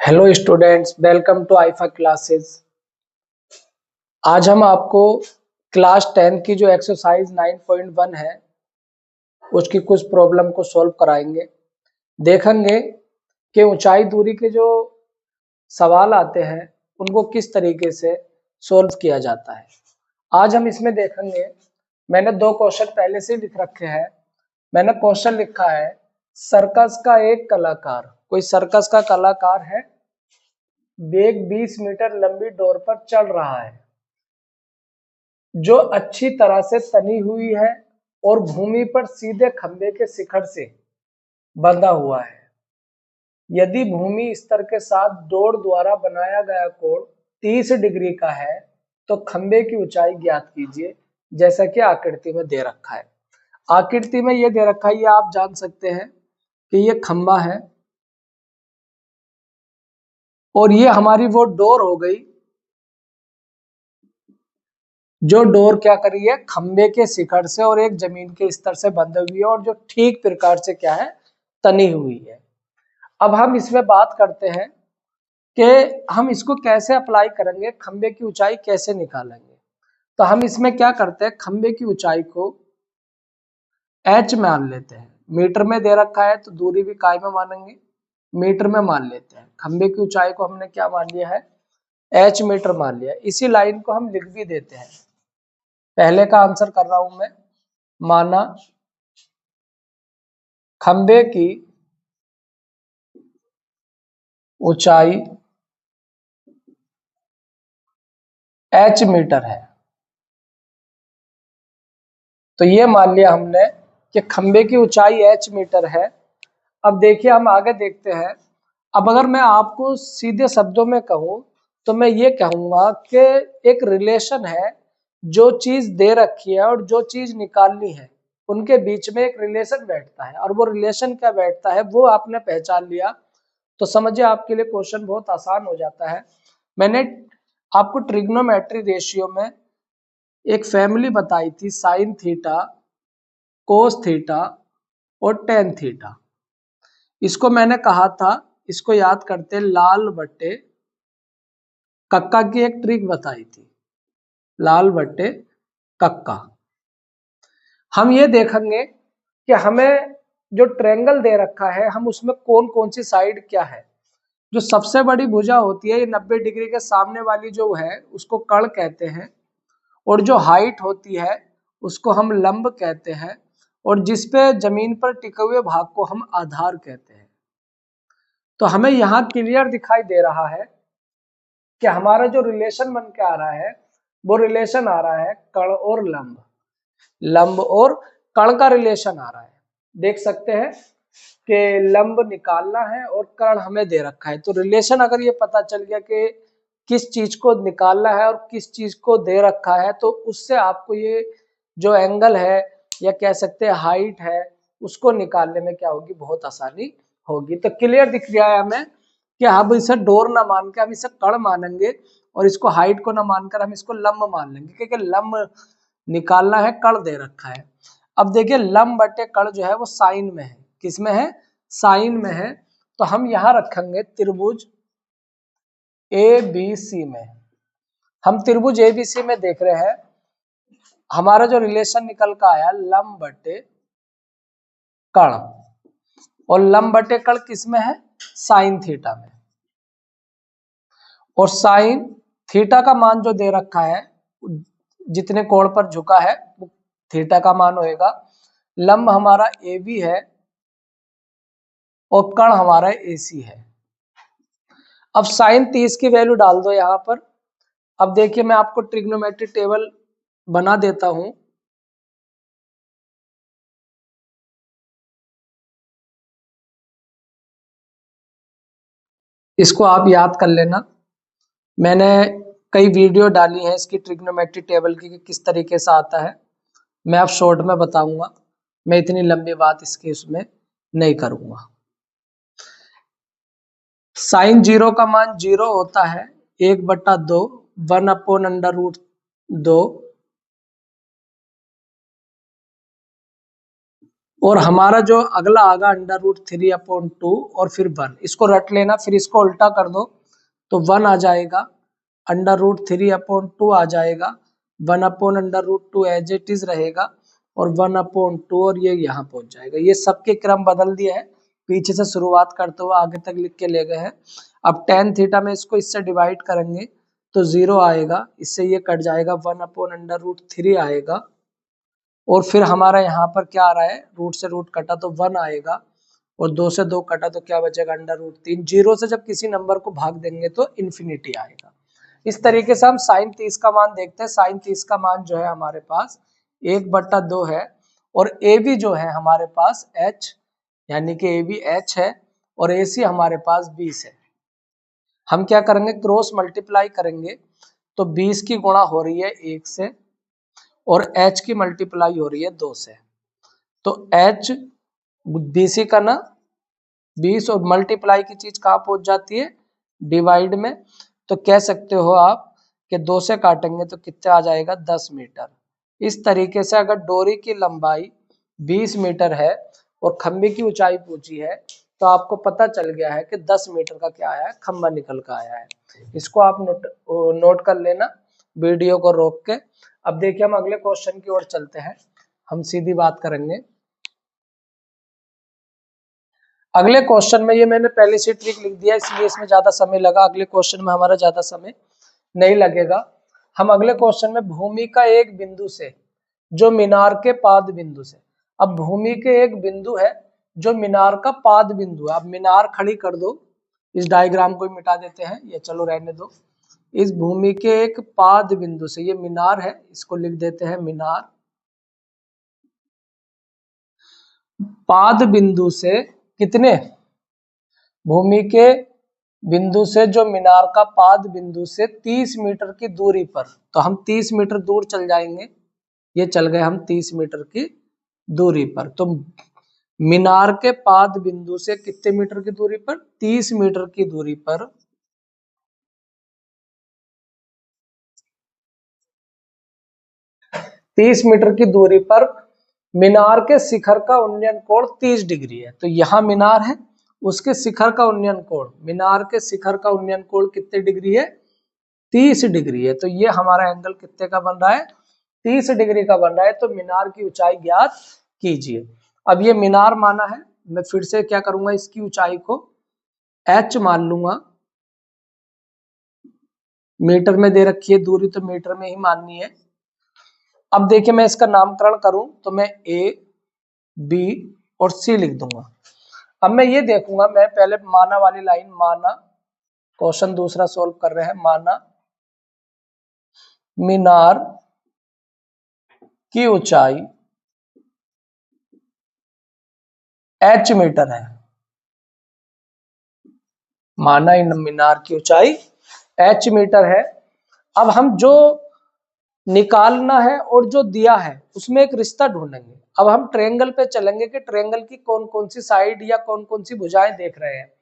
Hello students, welcome to आईफा classes. आज हम आपको क्लास 10 की जो एक्सरसाइज 9.1 है उसकी कुछ प्रॉब्लम को सॉल्व कराएंगे। देखेंगे कि ऊंचाई दूरी के जो सवाल आते हैं उनको किस तरीके से सॉल्व किया जाता है। आज हम इसमें देखेंगे, मैंने दो क्वेश्चन पहले से लिख रखे हैं। मैंने क्वेश्चन लिखा है, सर्कस का एक कलाकार, कोई सर्कस का कलाकार है, वेग 20 मीटर लंबी डोर पर चल रहा है जो अच्छी तरह से तनी हुई है और भूमि पर सीधे खंभे के शिखर से बंधा हुआ है। यदि भूमि स्तर के साथ डोर द्वारा बनाया गया कोण 30 डिग्री का है तो खंभे की ऊंचाई ज्ञात कीजिए, जैसा कि आकृति में दे रखा है। आकृति में ये दे रखा है, ये आप जान सकते हैं कि ये खंभा है और ये हमारी वो डोर हो गई जो डोर क्या करी है, खंबे के शिखर से और एक जमीन के स्तर से बंधी हुई है और जो ठीक प्रकार से क्या है, तनी हुई है। अब हम इसमें बात करते हैं कि हम इसको कैसे अप्लाई करेंगे, खंबे की ऊंचाई कैसे निकालेंगे। तो हम इसमें क्या करते हैं, खंबे की ऊंचाई को h मान लेते हैं। मीटर में दे रखा है तो दूरी भी काय में मानेंगे, मीटर में मान लेते हैं। खंबे की ऊंचाई को हमने क्या मान लिया है, h मीटर मान लिया। इसी लाइन को हम लिख भी देते हैं। पहले का आंसर कर रहा हूं मैं, माना खंबे की ऊंचाई h मीटर है। तो ये मान लिया हमने कि खंबे की ऊंचाई h मीटर है। अब देखिए हम आगे देखते हैं। अब अगर मैं आपको सीधे शब्दों में कहूं तो मैं ये कहूंगा कि एक रिलेशन है, जो चीज दे रखी है और जो चीज निकालनी है उनके बीच में एक रिलेशन बैठता है, और वो रिलेशन क्या बैठता है वो आपने पहचान लिया तो समझिए आपके लिए क्वेश्चन बहुत आसान हो जाता है। मैंने आपको ट्रिग्नोमेट्री रेशियो में एक फैमिली बताई थी, साइन थीटा, कोस थीटा और टेन थीटा। इसको मैंने कहा था, इसको याद करते, लाल बट्टे कक्का की एक ट्रिक बताई थी, लाल बट्टे कक्का। हम ये देखेंगे कि हमें जो ट्रायंगल दे रखा है हम उसमें कौन कौन सी साइड क्या है। जो सबसे बड़ी भुजा होती है ये 90 डिग्री के सामने वाली जो है उसको कर्ण कहते हैं, और जो हाइट होती है उसको हम लंब कहते हैं, और जिसपे जमीन पर टिके हुए भाग को हम आधार कहते हैं। तो हमें यहाँ क्लियर दिखाई दे रहा है कि हमारा जो रिलेशन बन के आ रहा है वो रिलेशन आ रहा है कर्ण और लंब, लंब और कर्ण का रिलेशन आ रहा है। देख सकते हैं कि लंब निकालना है और कर्ण हमें दे रखा है। तो रिलेशन अगर ये पता चल गया कि किस चीज को निकालना है और किस चीज को दे रखा है, तो उससे आपको ये जो एंगल है या कह सकते हैं हाइट है उसको निकालने में क्या होगी, बहुत आसानी होगी। तो क्लियर दिख गया है हमें कि अब इसे डोर ना मान के हम इसे कर्ण मानेंगे और इसको हाइट को ना मानकर हम इसको लंब मान लेंगे, क्योंकि लंब निकालना है, कर्ण दे रखा है। अब देखिए लंब बटे कर्ण जो है वो साइन में है, किसमें है, साइन में है। तो हम यहां रखेंगे त्रिभुज ए बी सी में। हम त्रिभुज ए बी सी में देख रहे हैं, हमारा जो रिलेशन निकल का आया लंब बटे कर्ण, और लंब बटे कर्ण किसमें है, साइन थीटा में। और साइन थीटा का मान जो दे रखा है, जितने कोण पर झुका है वो थीटा का मान होएगा। लंब हमारा ए बी है और कर्ण हमारा AC है। अब साइन 30 की वैल्यू डाल दो यहां पर। अब देखिए मैं आपको ट्रिग्नोमेट्री टेबल बना देता हूं। इसको आप याद कर लेना, मैंने कई वीडियो डाली है इसकी ट्रिग्नोमेट्री टेबल की कि किस तरीके से आता है। मैं अब शॉर्ट में बताऊंगा, मैं इतनी लंबी बात इसकी उसमें नहीं करूंगा। साइन जीरो का मान 0 होता है, 1/2, 1/√2। और हमारा जो अगला आगा √3/2 और फिर 1, इसको रट लेना, फिर इसको उल्टा कर दो तो 1 आ जाएगा, √3/2 आ जाएगा, 1/√2 एज इट इज रहेगा और 1/2 और ये यहाँ पहुंच जाएगा। ये सबके क्रम बदल दिया है, पीछे से शुरुआत करते हुए आगे तक लिख के ले गए हैं। अब tan थीटा में इसको इससे डिवाइड करेंगे तो 0 आएगा, इससे ये कट जाएगा, 1/√3 आएगा और फिर हमारा यहाँ पर क्या आ रहा है, रूट से रूट कटा तो 1 आएगा और 2 से 2 कटा तो क्या बचेगा, √3। 0 से जब किसी नंबर को भाग देंगे तो इन्फिनिटी आएगा। इस तरीके से हम sin 30 का मान देखते हैं। sin 30 का मान जो है हमारे पास 1/2 है और AB जो है हमारे पास h, यानी कि AB h है और AC हमारे पास 20 है। हम क्या करेंगे, क्रॉस मल्टीप्लाई करेंगे तो 20 की गुणा हो रही है 1 से और h की मल्टीप्लाई हो रही है 2 से, तो h BC का ना 20 और मल्टीप्लाई की चीज कहाँ पहुंच जाती है, डिवाइड में। तो कह सकते हो आप कि 2 से काटेंगे तो कितने आ जाएगा, 10 मीटर। इस तरीके से अगर डोरी की लंबाई 20 मीटर है और खंबे की ऊंचाई पूछी है तो आपको पता चल गया है कि 10 मीटर का क्या आया है, खंबा निकल कर आया है। इसको आप नोट कर लेना वीडियो को रोक के। अब देखिए हम अगले क्वेश्चन की ओर चलते हैं, हम सीधी बात करेंगे। अगले क्वेश्चन में, ये मैंने पहले से ट्रिक लिख दिया इसलिए इसमें ज्यादा समय लगा, अगले क्वेश्चन में हमारा ज्यादा समय नहीं लगेगा। हम अगले क्वेश्चन में भूमि का एक बिंदु से जो मीनार के पाद बिंदु से, अब भूमि के एक बिंदु है जो मीनार का पाद बिंदु है। अब मीनार खड़ी कर दो, इस डायग्राम को मिटा देते हैं, या चलो रहने दो। इस भूमि के एक पाद बिंदु से, ये मीनार है, इसको लिख देते हैं मीनार। पाद बिंदु से कितने, भूमि के बिंदु से जो मीनार का पाद बिंदु से 30 मीटर की दूरी पर, तो हम 30 मीटर दूर चल जाएंगे, ये चल गए हम 30 मीटर की दूरी पर। तो मीनार के पाद बिंदु से कितने मीटर की दूरी पर, 30 मीटर की दूरी पर 30 मीटर की दूरी पर मीनार के शिखर का उन्नयन कोण 30 डिग्री है। तो यहाँ मीनार है, उसके शिखर का उन्नयन कोण, मीनार के शिखर का उन्नयन कोण कितने डिग्री है, 30 डिग्री है। तो ये हमारा एंगल कितने का बन रहा है, 30 डिग्री का बन रहा है। तो मीनार की ऊंचाई ज्ञात कीजिए। अब ये मीनार माना है, मैं फिर से क्या करूंगा, इसकी ऊंचाई को h मान लूंगा, मीटर में दे रखी है दूरी तो मीटर में ही माननी है। अब देखिए मैं इसका नामकरण करूं तो मैं A, B और C लिख दूंगा। अब मैं ये देखूंगा, मैं पहले माना वाली लाइन, माना, क्वेश्चन दूसरा सोल्व कर रहे हैं, माना मीनार की ऊंचाई h मीटर है, माना मीनार की ऊंचाई h मीटर है। अब हम जो निकालना है और जो दिया है उसमें एक रिश्ता ढूंढेंगे। अब हम ट्रायंगल पे चलेंगे कि ट्रायंगल की कौन कौन सी साइड या कौन कौन सी भुजाएं देख रहे हैं।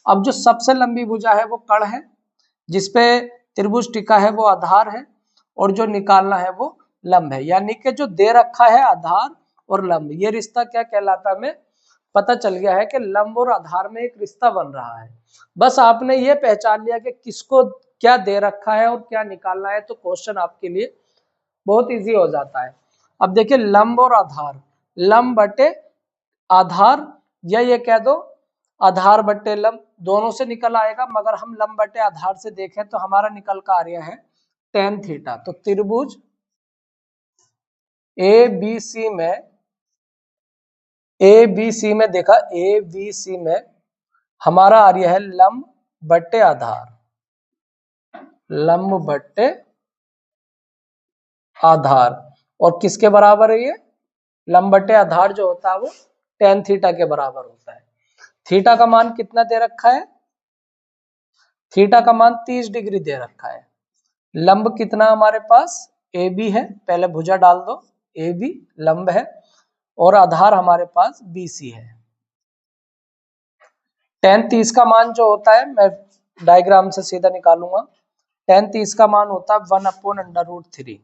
अब जो सबसे लंबी भुजा है वो कर्ण है, जिसपे त्रिभुज टिका है वो आधार है, और जो निकालना है वो लंब है। यानी कि जो दे रखा है आधार और लंब, ये रिश्ता क्या कहलाता है, हमें पता चल गया है कि लंब और आधार में एक रिश्ता बन रहा है। बस आपने ये पहचान लिया कि किसको क्या दे रखा है और क्या निकालना है, तो क्वेश्चन आपके लिए बहुत इजी हो जाता है। अब देखिए लंब और आधार, लंब बटे आधार, या ये कह दो आधार बटे लंब, दोनों से निकल आएगा, मगर हम लंब बटे आधार से देखें तो हमारा निकल का आ रहा है tan थीटा। तो त्रिभुज ABC में, ABC में देखा, ABC में हमारा आ रहा है लंब बटे आधार, लंब बटे आधार, और किसके बराबर है ये, लंब बटे आधार जो होता है वो tan थीटा के बराबर होता है। थीटा का मान कितना दे रखा है, थीटा का मान 30 डिग्री दे रखा है। लंब कितना हमारे पास AB है, पहले भुजा डाल दो, AB लंब है, और आधार हमारे पास BC है। tan 30 का मान जो होता है, मैं डायग्राम से सीधा निकालूंगा, tan 30 का मान होता है 1/√3,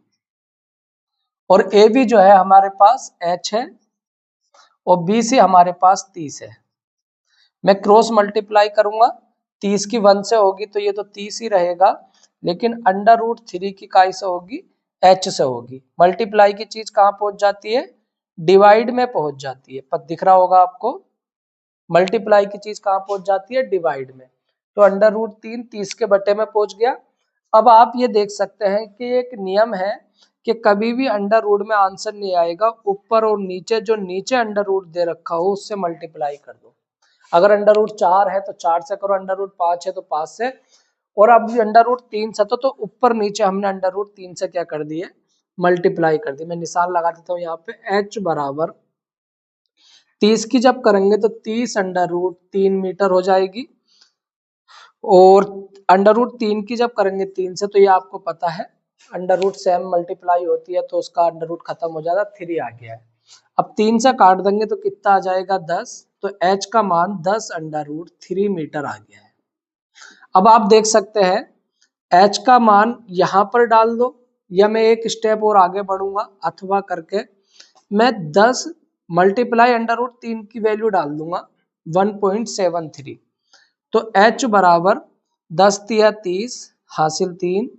और AB जो है हमारे पास h है और BC हमारे पास 30 है। मैं क्रॉस मल्टीप्लाई करूंगा, 30 की 1 से होगी तो ये तो 30 ही रहेगा, लेकिन √3 की काय से होगी, h से होगी। मल्टीप्लाई की चीज कहाँ पहुंच जाती है, डिवाइड में पहुंच जाती है। पद दिख रहा होगा आपको, मल्टीप्लाई की चीज कहाँ पहुंच जाती है, डिवाइड में। तो √3 30 के बटे में पहुंच गया। अब आप ये देख सकते हैं कि एक नियम है कि कभी भी अंडर रूट में आंसर नहीं आएगा, ऊपर और नीचे जो नीचे अंडर रूट दे रखा हो उससे मल्टीप्लाई कर दो। अगर √4 है तो 4 से करो, √5 है तो 5 से, और अब √3 से तो ऊपर नीचे हमने √3 से क्या कर दिए, मल्टीप्लाई कर दी। मैं निशान लगा देता हूँ यहाँ पे, h बराबर 30 की जब करेंगे तो 30 √3 मीटर हो जाएगी, और √3 की जब करेंगे 3 से तो ये आपको पता है √ सेम मल्टीप्लाई होती है तो उसका √ खत्म हो जाएगा, 3 आ गया है। अब 3 से काट देंगे तो कितना आ जाएगा, 10। तो h का मान 10 √3 मीटर आ गया है। अब आप देख सकते हैं h का मान यहाँ पर डाल दो, या मैं एक स्टेप और आगे बढ़ूंगा, अथवा करके मैं 10 मल्टीप्लाई √3 की वैल्यू डाल दूंगा 1.73। तो h बराबर 10 तिया 30 हासिल 3,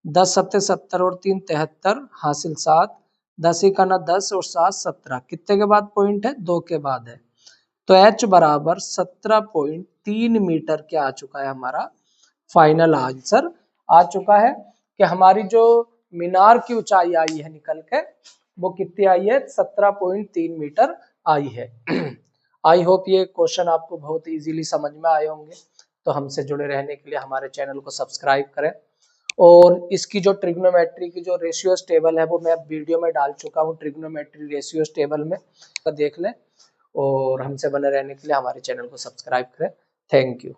10 सत्ते 70 और 3 73 हासिल 7, 10 का ना 10 और 7 17। कितने के बाद पॉइंट है, 2 के बाद है। तो h बराबर 17.3 मीटर क्या आ चुका है, हमारा फाइनल आंसर आ चुका है कि हमारी जो मीनार की ऊंचाई आई है निकल के, वो कितनी आई है, 17.3 मीटर आई है। आई होप ये क्वेश्चन आपको बहुत इजीली समझ में आए होंगे। तो हमसे जुड़े रहने के लिए हमारे चैनल को सब्सक्राइब करें, और इसकी जो ट्रिग्नोमेट्री की जो रेशियोज टेबल है वो मैं वीडियो में डाल चुका हूँ, ट्रिग्नोमेट्री रेशियोज टेबल में, तो देख लें। और हमसे बने रहने के लिए हमारे चैनल को सब्सक्राइब करें। Thank you.